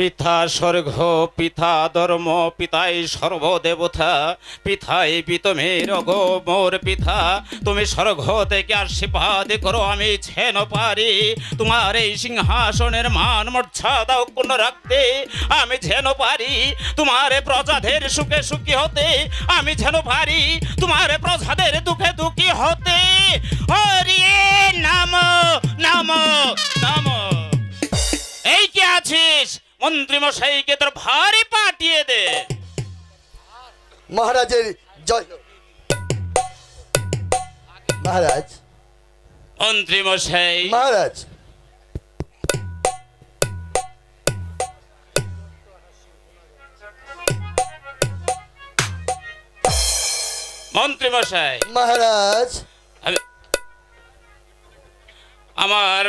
পিতা স্বর্গ, পিতা ধর্ম, পিতাই সর্বদেবতা, পিতাই পিতমের গো মোর পিতা। তুমি স্বর্গ থেকে আশীর্বাদ করো, আমি যেন পারি তোমার এই সিংহাসনের মান মর্যাদা অক্ষুণ্ণ রাখতে, আমি যেন পারি তোমার প্রজাদের সুখে সুখী হতে, আমি যেন পারি তোমার প্রজাদের দুঃখে দুঃখী হতে। হরি নাম নাম নাম। এই কি আছিস? মন্ত্রী মশাইকে তোর ভারী পাঠিয়ে দে। মহারাজের জয়। মহারাজ, মন্ত্রী মশাই, মহারাজ, মন্ত্রী মশাই, মহারাজ, আমার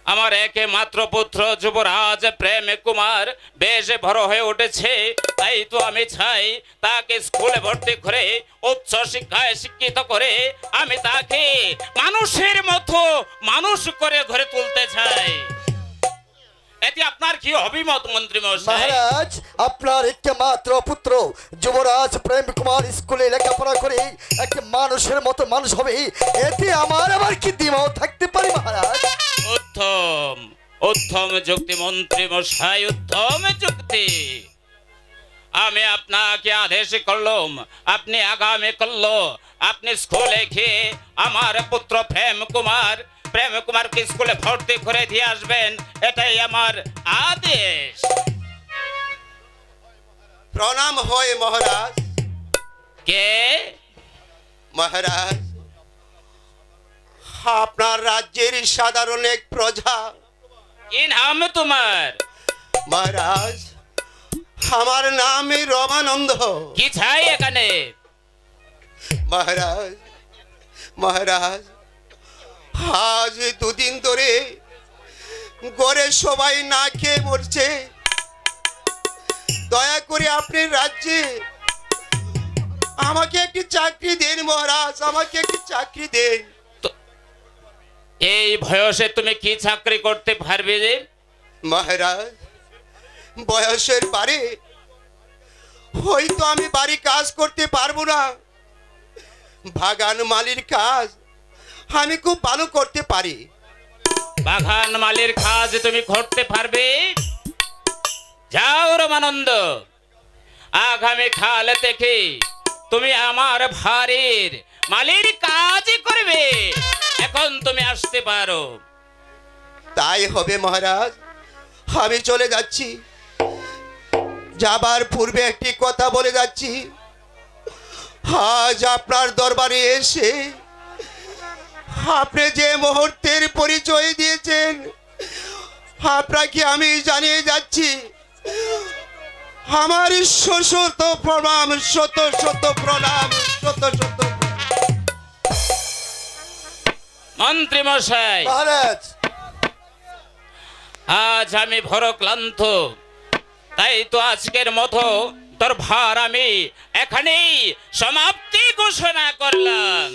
আমার একে মাত্র পুত্র যুবরাজ প্রেম কুমার বেশ বড় হয়ে উঠেছে, তাই তো আমি চাই তাকে স্কুলে ভর্তি করে উচ্চ শিক্ষায় শিক্ষিত করে আমি তাকে মানুষের মতো মানুষ করে ঘরে তুলতে চাই। এতে আপনার কি অভিমত মন্ত্রী মশাই? মহারাজ, আপনার একমাত্র পুত্র যুবরাজ প্রেম কুমার স্কুলে লেখাপড়া করে একটা মানুষের মতো মানুষ হবে, এতে আমার আবার কি দ্বিমত থাকতে পারে মহারাজ? উত্তম উত্তম যুক্তি মন্ত্রী মশাই, উত্তম যুক্তি। আমি আপনাকে আদেশ করলাম, আপনি আগামী করলো আপনি স্কুলে গিয়ে আমার পুত্র প্রেম কুমারকে স্কুলে ভর্তি করে দিয়ে আসবেন, এটাই আমার আদেশ। প্রণাম হয় মহারাজ। কে? মহারাজ, আপনার রাজ্যের সাধারণ এক প্রজা। কি নাম তোমার? মহারাজ, আমার নাম রমানন্দ। কি চাই এখানে? মহারাজ, মহারাজ, আজ দুদিন ধরে গড়ে সবাই না খেয়ে মরছে, দয়া করে আপনি রাজ্যে আমাকে একটি চাকরি দেন মহারাজ, আমাকে একটি চাকরি দেন। এই বয়সে তুমি কি চাকরি করতে পারবে যে? মহারাজ, বয়সের বারে হয়তো আমি বাড়ি কাজ করতে পারবো না, বাগান মালির কাজ আমি খুব ভালো করতে পারি। বাগান মালির কাজ তুমি করতে পারবে? যাও রমানন্দ, আগামী কাল থেকে তুমি আমার বাড়ির মালির কাজই করবে। এখন তুমি আসতে পারো। তাই হবে মহারাজ, আমি চলে যাচ্ছি। যাবার পূর্বে একটি কথা বলে যাচ্ছি, আজ আপনার দরবারে এসে আপনি যে মুহূর্তের পরিচয় দিয়েছেন আপনাকে আমি জানিয়ে যাচ্ছি আমার শত প্রণাম, শত শত প্রণাম, শত শত। মন্ত্রী মশাই, মহারাজ, আজ আমি বড় ক্লান্ত, তাই তো আজকের মতো দরবার আমি এখানেই সমাপ্তি ঘোষণা করলাম।